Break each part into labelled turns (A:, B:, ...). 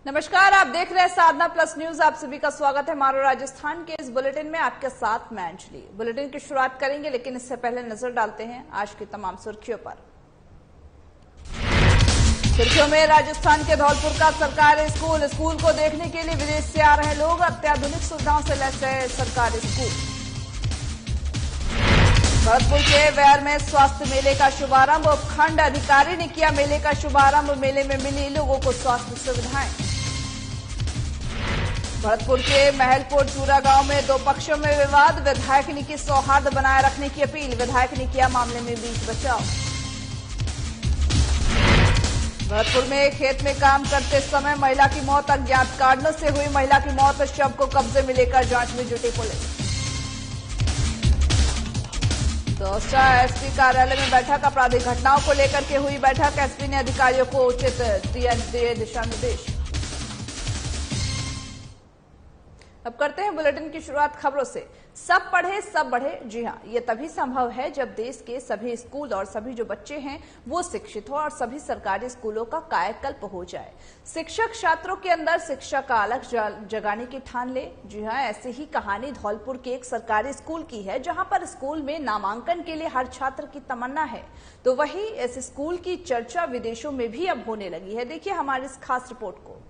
A: नमस्कार, आप देख रहे हैं साधना प्लस न्यूज। आप सभी का स्वागत है मारो राजस्थान के इस बुलेटिन में। आपके साथ मैं अंजलि। बुलेटिन की शुरुआत करेंगे, लेकिन इससे पहले नजर डालते हैं आज की तमाम सुर्खियों पर। सुर्खियों में राजस्थान के धौलपुर का सरकारी स्कूल को देखने के लिए विदेश से आ रहे लोग। अत्याधुनिक सुविधाओं से लैस है सरकारी स्कूल। भरतपुर के वेयर में स्वास्थ्य मेले का शुभारंभ। उपखंड अधिकारी ने किया मेले का शुभारंभ। मेले में मिली लोगों को स्वास्थ्य सुविधाएं। भरतपुर के महलपुर चूरा गांव में दो पक्षों में विवाद। विधायक ने की सौहार्द बनाए रखने की अपील। विधायक ने किया मामले में बीच बचाव। भरतपुर में खेत में काम करते समय महिला की मौत। अज्ञात कारणों से हुई महिला की मौत। शव को कब्जे में लेकर जांच में जुटी पुलिस। दौसा एसपी कार्यालय में बैठक। आपराधिक घटनाओं को लेकर के हुई बैठक। एसपी ने अधिकारियों को उचित दिए दिशा निर्देश। अब करते हैं बुलेटिन की शुरुआत खबरों से। सब पढ़े सब बढ़े। जी हां, ये तभी संभव है जब देश के सभी स्कूल और सभी जो बच्चे हैं वो शिक्षित हो और सभी सरकारी स्कूलों का कायाकल्प हो जाए। शिक्षक छात्रों के अंदर शिक्षा का अलग जगाने की ठान ले। जी हां, ऐसी ही कहानी धौलपुर के एक सरकारी स्कूल की है, जहां पर स्कूल में नामांकन के लिए हर छात्र की तमन्ना है। तो वही इस स्कूल की चर्चा विदेशों में भी अब होने लगी है। देखिए हमारी इस खास रिपोर्ट को।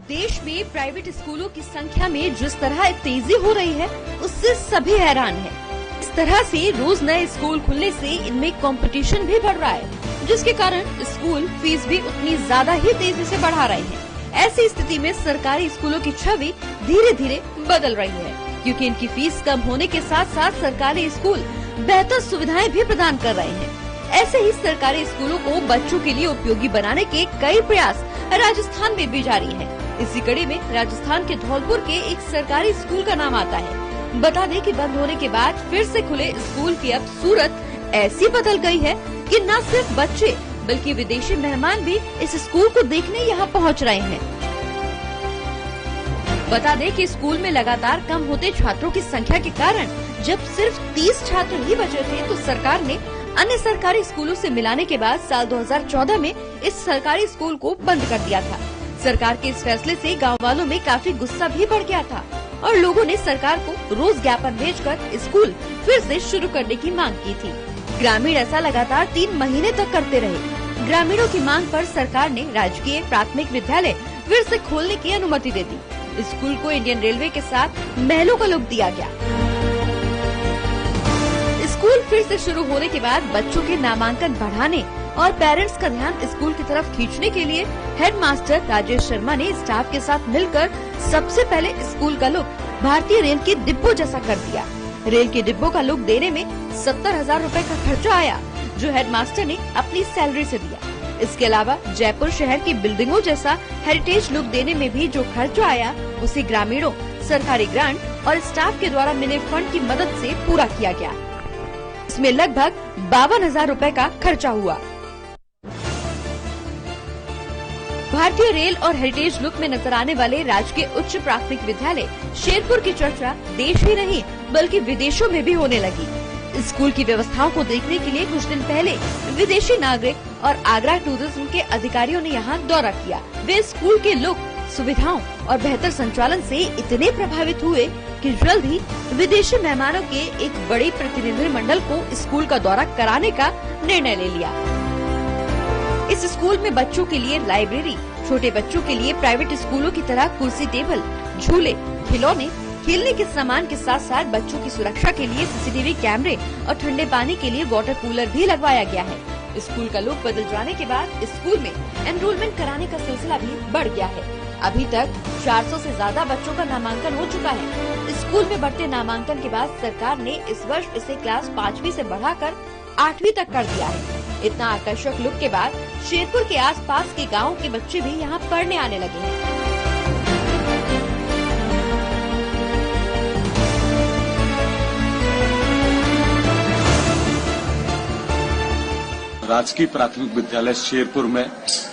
B: देश में प्राइवेट स्कूलों की संख्या में जिस तरह तेजी हो रही है, उससे सभी हैरान हैं। इस तरह से रोज नए स्कूल खुलने से इनमें कंपटीशन भी बढ़ रहा है, जिसके कारण स्कूल फीस भी उतनी ज्यादा ही तेजी से बढ़ा रहे हैं। ऐसी स्थिति में सरकारी स्कूलों की छवि धीरे धीरे बदल रही है, क्योंकि इनकी फीस कम होने के साथ साथ सरकारी स्कूल बेहतर सुविधाएं भी प्रदान कर रहे हैं। ऐसे ही सरकारी स्कूलों को बच्चों के लिए उपयोगी बनाने के कई प्रयास राजस्थान में भी जारी है। इसी कड़ी में राजस्थान के धौलपुर के एक सरकारी स्कूल का नाम आता है। बता दें कि बंद होने के बाद फिर से खुले स्कूल की अब सूरत ऐसी बदल गई है कि न सिर्फ बच्चे बल्कि विदेशी मेहमान भी इस स्कूल को देखने यहाँ पहुँच रहे हैं। बता दें कि स्कूल में लगातार कम होते छात्रों की संख्या के कारण जब सिर्फ 30 छात्र ही बचे थे, तो सरकार ने अन्य सरकारी स्कूलों से मिलाने के बाद साल 2014 में इस सरकारी स्कूल को बंद कर दिया था। सरकार के इस फैसले से गांव वालों में काफी गुस्सा भी बढ़ गया था और लोगों ने सरकार को रोज ज्ञापन भेजकर स्कूल फिर से शुरू करने की मांग की थी। ग्रामीण ऐसा लगातार 3 महीने तक करते रहे। ग्रामीणों की मांग पर सरकार ने राजकीय प्राथमिक विद्यालय फिर से खोलने की अनुमति दे दी। स्कूल को इंडियन रेलवे के साथ महलों का लुक दिया गया। स्कूल फिर से शुरू होने के बाद बच्चों के नामांकन बढ़ाने और पेरेंट्स का ध्यान स्कूल की तरफ खींचने के लिए हेडमास्टर राजेश शर्मा ने स्टाफ के साथ मिलकर सबसे पहले स्कूल का लुक भारतीय रेल के डिब्बों जैसा कर दिया। रेल के डिब्बों का लुक देने में 70,000 रूपए का खर्चा आया, जो हेडमास्टर ने अपनी सैलरी से दिया। इसके अलावा जयपुर शहर की बिल्डिंगों जैसा हेरिटेज लुक देने में भी जो खर्चा आया, उसे ग्रामीणों, सरकारी ग्रांट और स्टाफ के द्वारा मिले फंड की मदद से पूरा किया गया। इसमें लगभग 52,000 रूपए का खर्चा हुआ। भारतीय रेल और हेरिटेज लुक में नजर आने वाले राजकीय उच्च प्राथमिक विद्यालय शेरपुर की चर्चा देश ही नहीं बल्कि विदेशों में भी होने लगी। स्कूल की व्यवस्थाओं को देखने के लिए कुछ दिन पहले विदेशी नागरिक और आगरा टूरिज्म के अधिकारियों ने यहाँ दौरा किया। वे स्कूल के लुक, सुविधाओं और बेहतर संचालन से इतने प्रभावित हुए कि जल्द ही विदेशी मेहमानों के एक बड़े प्रतिनिधिमंडल को स्कूल का दौरा कराने का निर्णय ले लिया। इस स्कूल में बच्चों के लिए लाइब्रेरी, छोटे बच्चों के लिए प्राइवेट स्कूलों की तरह कुर्सी टेबल, झूले, खिलौने, खेलने के सामान के साथ साथ बच्चों की सुरक्षा के लिए सीसीटीवी कैमरे और ठंडे पानी के लिए वाटर कूलर भी लगवाया गया है। स्कूल का लुक बदल जाने के बाद स्कूल में एनरोलमेंट कराने का सिलसिला भी बढ़ गया है। अभी तक 400 से ज्यादा बच्चों का नामांकन हो चुका है। स्कूल में बढ़ते नामांकन के बाद सरकार ने इस वर्ष इसे क्लास 5वीं से बढ़ाकर 8वीं तक कर दिया है। इतना आकर्षक लुक के बाद शेरपुर के आसपास के गांवों के बच्चे भी यहाँ पढ़ने आने लगे हैं।
C: राजकीय प्राथमिक विद्यालय शेरपुर में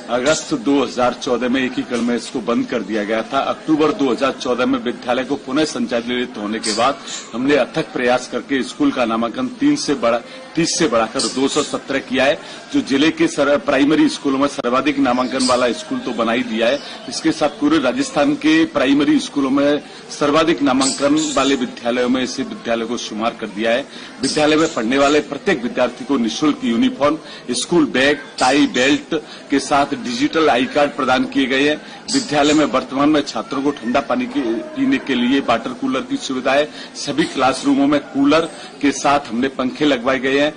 C: अगस्त 2014 में एकीकरण में इसको बंद कर दिया गया था। अक्टूबर 2014 में विद्यालय को पुनः संचालित होने के बाद हमने अथक प्रयास करके स्कूल का नामांकन 30 से बढ़ाकर 217 किया है, जो जिले के प्राइमरी स्कूलों में सर्वाधिक नामांकन वाला स्कूल तो बना ही दिया है। इसके साथ पूरे राजस्थान के प्राइमरी स्कूलों में सर्वाधिक नामांकन वाले विद्यालयों में इस विद्यालय को शुमार कर दिया है। विद्यालय में पढ़ने वाले प्रत्येक विद्यार्थी को निःशुल्क uniform, school bag, tie, belt के साथ डिजिटल आई कार्ड प्रदान किए गए हैं। विद्यालय में वर्तमान में छात्रों को ठंडा पानी पीने के लिए वाटर कूलर की सुविधा है। सभी क्लासरूमों में कूलर के साथ हमने पंखे लगवाए गए हैं,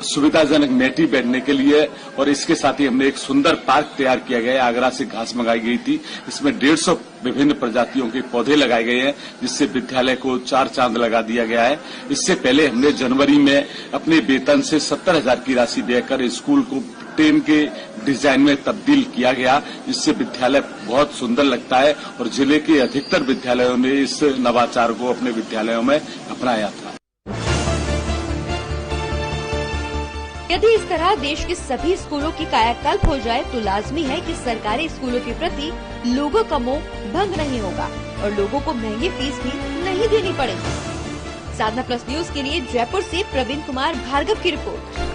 C: सुविधाजनक मेटी बैठने के लिए, और इसके साथ ही हमने एक सुंदर पार्क तैयार किया गया है। आगरा से घास मंगाई गई थी, इसमें 150 विभिन्न प्रजातियों के पौधे लगाए गए हैं, जिससे विद्यालय को 4 चांद लगा दिया गया है। इससे पहले हमने जनवरी में अपने वेतन से 70,000 की राशि देकर स्कूल को ट्रेन के डिजाइन में तब्दील किया गया, जिससे विद्यालय बहुत सुंदर लगता है और जिले के अधिकतर विद्यालयों ने इस नवाचार को अपने विद्यालयों में अपनाया था।
B: यदि इस तरह देश के सभी स्कूलों की कायाकल्प हो जाए तो लाजमी है कि सरकारी स्कूलों के प्रति लोगों का मोह भंग नहीं होगा और लोगों को महंगी फीस भी नहीं देनी पड़ेगी। साधना प्लस न्यूज के लिए जयपुर से प्रवीण कुमार भार्गव की रिपोर्ट।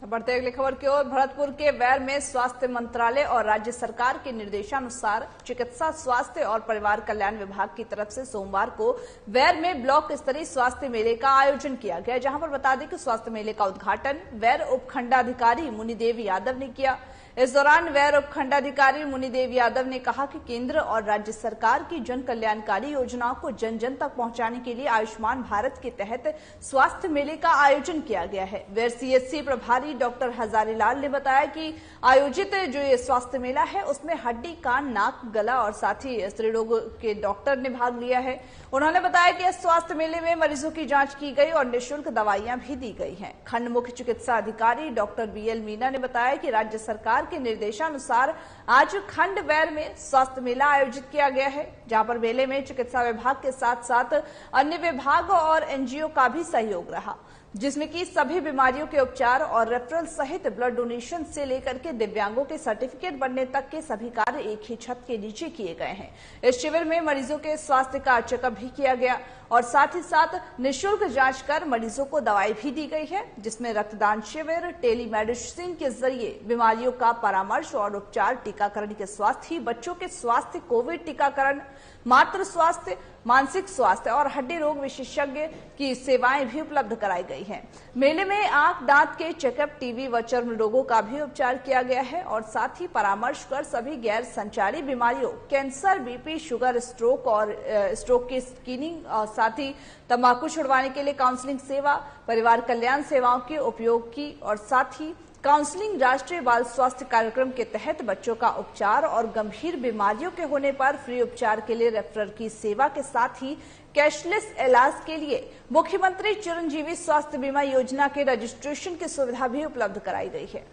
A: बढ़ते अगली खबर की ओर। भरतपुर के वैर में स्वास्थ्य मंत्रालय और राज्य सरकार के निर्देशानुसार चिकित्सा, स्वास्थ्य और परिवार कल्याण विभाग की तरफ से सोमवार को वैर में ब्लॉक स्तरीय स्वास्थ्य मेले का आयोजन किया गया, जहां पर बता दें कि स्वास्थ्य मेले का उद्घाटन वैर उपखंडाधिकारी मुनिदेव यादव ने किया। इस दौरान वैर उपखंडाधिकारी मुनिदेव यादव ने कहा कि केंद्र और राज्य सरकार की जन कल्याणकारी योजनाओं को जन जन तक पहुंचाने के लिए आयुष्मान भारत के तहत स्वास्थ्य मेले का आयोजन किया गया है। वैर सीएचसी प्रभारी डॉक्टर हजारीलाल ने बताया कि आयोजित जो ये स्वास्थ्य मेला है उसमें हड्डी, कान, नाक, गला और साथ ही स्त्री रोग के डॉक्टर ने भाग लिया है। उन्होंने बताया कि इस स्वास्थ्य मेले में मरीजों की जांच की गई और निःशुल्क दवाइयां भी दी गई हैं। खंड मुख्य चिकित्सा अधिकारी डॉक्टर बीएल मीना ने बताया कि राज्य सरकार के निर्देशानुसार आज खंड वैर में स्वास्थ्य मेला आयोजित किया गया है, जहां पर मेले में चिकित्सा विभाग के साथ साथ अन्य विभाग और एनजीओ का भी सहयोग रहा, जिसमें कि सभी बीमारियों के उपचार और रेफरल सहित ब्लड डोनेशन से लेकर के दिव्यांगों के सर्टिफिकेट बनने तक के सभी कार्य एक ही छत के नीचे किए गए हैं। इस शिविर में मरीजों के स्वास्थ्य का चेकअप भी किया गया और साथ ही साथ निःशुल्क जांच कर मरीजों को दवाई भी दी गई है, जिसमें रक्तदान शिविर, टेलीमेडिसिन के जरिए बीमारियों का परामर्श और उपचार, टीकाकरण के स्वास्थ्य, बच्चों के स्वास्थ्य, कोविड टीकाकरण, मातृ स्वास्थ्य, मानसिक स्वास्थ्य और हड्डी रोग विशेषज्ञ की सेवाएं भी उपलब्ध कराई गई हैं। मेले में आंख, दांत के चेकअप, टीबी व चर्म रोगों का भी उपचार किया गया है और साथ ही परामर्श कर सभी गैर संचारी बीमारियों, कैंसर, बीपी, शुगर, स्ट्रोक और स्ट्रोक की स्क्रीनिंग और साथ ही तंबाकू छुड़वाने के लिए काउंसलिंग सेवा, परिवार कल्याण सेवाओं के उपयोग की और साथ ही काउंसलिंग, राष्ट्रीय बाल स्वास्थ्य कार्यक्रम के तहत बच्चों का उपचार और गंभीर बीमारियों के होने पर फ्री उपचार के लिए रेफरल की सेवा के साथ ही कैशलेस इलाज के लिए मुख्यमंत्री चिरंजीवी स्वास्थ्य बीमा योजना के रजिस्ट्रेशन की सुविधा भी उपलब्ध कराई गई है।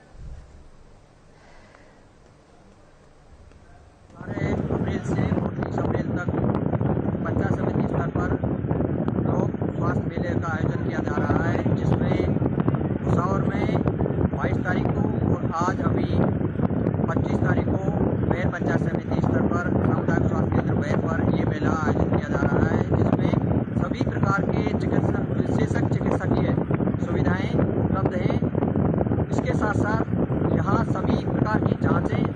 D: अप्रैल से 19 अप्रैल तक पंचायत समिति स्तर पर लोक स्वास्थ्य मेले का आयोजन किया जा रहा है, जिसमें भुसावर में 22 तारीख को और आज अभी 25 तारीख को वैर पंचायत समिति स्तर पर सामुदायिक स्वास्थ्य केंद्र वैर पर ये मेला आयोजित किया जा रहा है, जिसमें सभी प्रकार के विशेषज्ञ चिकित्सकीय सुविधाएं उपलब्ध हैं। इसके साथ साथ यहाँ सभी प्रकार की जांचें।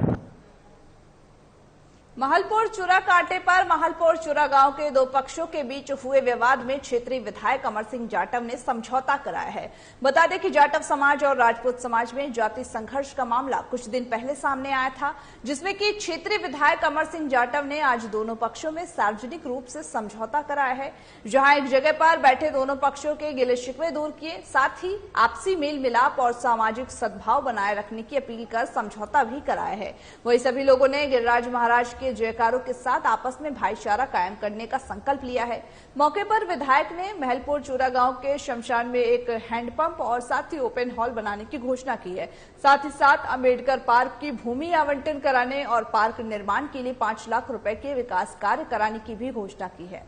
A: महलपुर चुरा कांटे पर महलपुर चुरा गांव के दो पक्षों के बीच हुए विवाद में क्षेत्रीय विधायक अमर सिंह जाटव ने समझौता कराया है। बता दें कि जाटव समाज और राजपूत समाज में जाति संघर्ष का मामला कुछ दिन पहले सामने आया था, जिसमें कि क्षेत्रीय विधायक अमर सिंह जाटव ने आज दोनों पक्षों में सार्वजनिक रूप से समझौता कराया है, जहां एक जगह पर बैठे दोनों पक्षों के गिले शिकवे दूर किए, साथ ही आपसी मेल मिलाप और सामाजिक सद्भाव बनाए रखने की अपील कर समझौता भी कराया है। वहीं सभी लोगों ने गिरिराज महाराज के जयकारों के साथ आपस में भाईचारा कायम करने का संकल्प लिया है। मौके पर विधायक ने महलपुर चूरा गांव के शमशान में एक हैंडपंप और साथ ही ओपन हॉल बनाने की घोषणा की है। साथ ही साथ अम्बेडकर पार्क की भूमि आवंटन कराने और पार्क निर्माण के लिए 5 लाख रुपए के विकास कार्य कराने की भी घोषणा की है।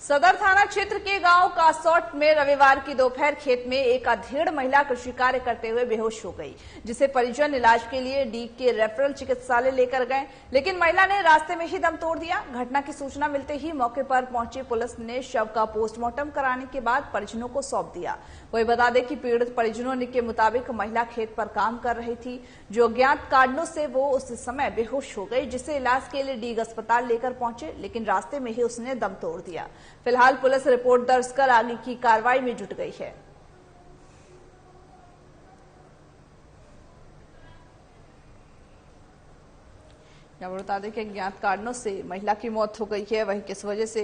A: सदर थाना क्षेत्र के गांव कासौट में रविवार की दोपहर खेत में एक अधेड़ महिला कृषि कार्य करते हुए बेहोश हो गई, जिसे परिजन इलाज के लिए डी के रेफरल चिकित्सालय लेकर गए, लेकिन महिला ने रास्ते में ही दम तोड़ दिया। घटना की सूचना मिलते ही मौके पर पहुंची पुलिस ने शव का पोस्टमार्टम कराने के बाद परिजनों को सौंप दिया। वही बता दें कि पीड़ित परिजनों के मुताबिक महिला खेत पर काम कर रही थी, जो अज्ञात कारणों से वो उस समय बेहोश हो गई, जिसे इलाज के लिए डीग अस्पताल लेकर पहुंचे, लेकिन रास्ते में ही उसने दम तोड़ दिया। फिलहाल पुलिस रिपोर्ट दर्ज कर आगे की कार्रवाई में जुट गई है। बता दें कि अज्ञात कारणों से महिला की मौत हो गई है। वहीं किस वजह से,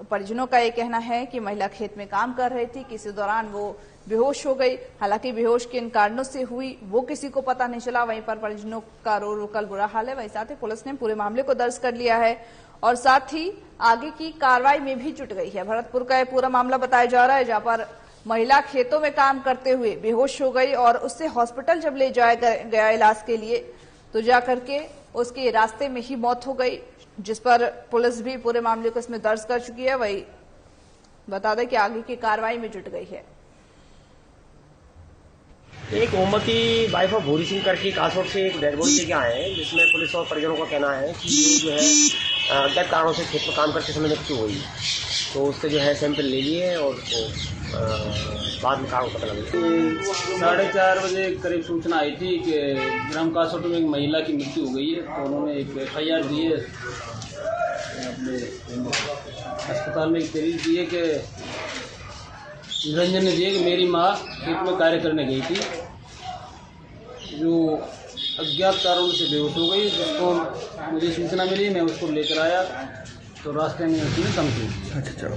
A: परिजनों का यह कहना है कि महिला खेत में काम कर रही थी, किसी दौरान वो बेहोश हो गई। हालांकि बेहोश किन कारणों से हुई वो किसी को पता नहीं चला। वहीं पर परिजनों का रो रो कर बुरा हाल है। वहीं साथ ही पुलिस ने पूरे मामले को दर्ज कर लिया है और साथ ही आगे की कार्रवाई में भी जुट गई है। भरतपुर का यह पूरा मामला बताया जा रहा है, जहां पर महिला खेतों में काम करते हुए बेहोश हो गई और उससे हॉस्पिटल जब ले जाया गया इलाज के लिए तो जाकर के उसके रास्ते में ही मौत हो गई, जिस पर पुलिस भी पूरे मामले को इसमें दर्ज कर चुकी है। वही बता दें कि आगे की कार्रवाई में जुट गई है।
E: एक ओमती वाइफ ऑफ भूरी सिंह करके कासौट से एक डेड बॉडी लेके आए हैं, जिसमें पुलिस और परिजनों का कहना है कि ये जो है अज्ञात कारणों से खेत में काम करते समय मृत्यु हुई। तो उससे जो है सैंपल ले लिए और उसको बाद में कारण पता लगा।
F: 4:30 बजे करीब सूचना आई थी कि ग्राम कासौट में एक महिला की मृत्यु हो गई है। तो उन्होंने एक FIR दी है, अपने अस्पताल में एक तहरीर दी है कि निरंजन ने दिया कि मेरी माँ खेत में कार्य करने गई थी, जो अज्ञात कारणों से बेहोश हो गई। जिसको मुझे सूचना मिली, मैं उसको लेकर आया तो रास्ते में उसने दम तोड़ दिया।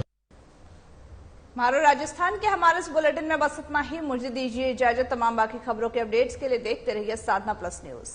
A: हमारे राजस्थान के हमारे इस बुलेटिन में बस इतना ही। मुझे दीजिए इजाजत। तमाम बाकी खबरों के अपडेट्स के लिए देखते रहिए साधना प्लस न्यूज।